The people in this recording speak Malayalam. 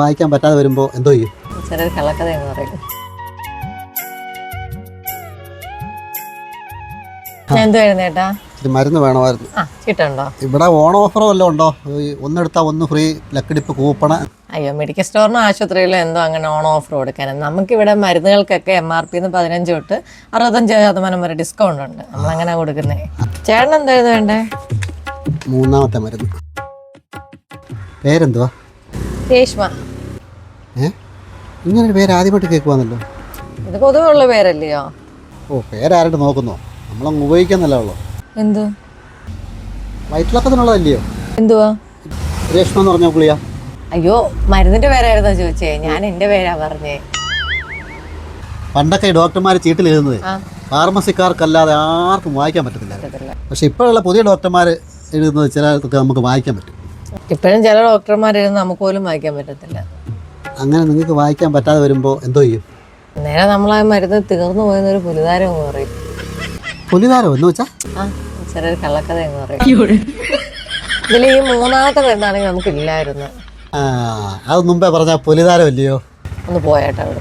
വായിക്കാൻ പറ്റാതെ വരുമ്പോൾ എന്തോ ചെയ്യും? ചെറിയൊരു കള്ളക്കഥ എന്ന് പറയും. എന്തുവായിരുന്നു ചേട്ടാ? മരുന്ന് വേണമായിരുന്നു. കിട്ടുണ്ടോ? ഇവിടെ ഓണം ഓഫറോ വല്ലതും ഉണ്ടോ? ഒന്നെടുത്താൽ ഒന്ന് ഫ്രീ, ലക്കിടിപ്പ് കൂപ്പണ്. അയ്യോ, മെഡിക്കൽ സ്റ്റോറിനും ആശുപത്രിയിലും എന്തോ അങ്ങനെ ഓണം ഓഫർ കൊടുക്കാനും. നമുക്കിവിടെ മരുന്നുകൾക്കൊക്കെ MRP 15 തൊട്ട് 65% വരെ ഡിസ്കൗണ്ട് ഉണ്ട്. നമ്മളങ്ങനെ കൊടുക്കുന്നേ. ചേട്ടൻ എന്തായിരുന്നു വേണ്ടേ? മൂന്നാമത്തെ മരുന്ന്. പേരെന്തുവാ? രേഷ്മ. ഇങ്ങനൊരു പേര് ആദ്യമായിട്ട് കേൾക്കുവാന്നല്ലോ. ഇത് പൊതുവെയുള്ള പേരല്ലയോ? ഓ, പേരായിട്ട് നോക്കുന്നോ? നമ്മളങ്ങ് ഉപയോഗിക്കാന്നല്ലേ ഉള്ളൂ. എന്ത് വയറ്റിളക്കത്തിനുള്ളതല്ലയോ? എന്തുവാ രേഷ്മ എന്ന് പറഞ്ഞ ഗുളിക? അയ്യോ, മരുന്നിന്റെ പേരായിരുന്നോ ചോദിച്ചേ? ഞാൻ എന്റെ പേരാ പറഞ്ഞേ. പണ്ടൊക്കെ ഡോക്ടർമാർ ചീട്ടിൽ എഴുതുന്നത് ഫാർമസിക്കാർക്കല്ലാതെ ആർക്കും വായിക്കാൻ പറ്റത്തില്ല. പക്ഷെ ഇപ്പോഴുള്ള പുതിയ ഡോക്ടർമാർ എഴുതുന്നത് ചിലർക്ക് നമുക്ക് വായിക്കാൻ പറ്റും. ഇപ്പോഴും ചില ഡോക്ടർമാരെഴുതുന്ന നമുക്ക് പോലും വായിക്കാൻ പറ്റത്തില്ല. അങ്ങനെ നിങ്ങൾക്ക് വായിക്കാൻ പറ്റാതെ വരുമ്പോൾ എന്തോ ചെയ്യും? നേരെ നമ്മളാ മരുന്ന് തീർന്നു പോയെന്നൊരു പുലിതാരം എന്ന് പറയും. പുലിതാരോ എന്ന് വെച്ചാ? ചെറിയൊരു കള്ളക്കഥ എന്ന് പറയും. ഇതിൽ ഈ മൂന്നാമത്തെ മരുന്നാണെങ്കിൽ നമുക്ക് ഇല്ലായിരുന്നു. അത് മുമ്പേ പറഞ്ഞ പുലിതാരം അല്ലയോ? ഒന്ന് പോയേട്ടാ അവിടെ.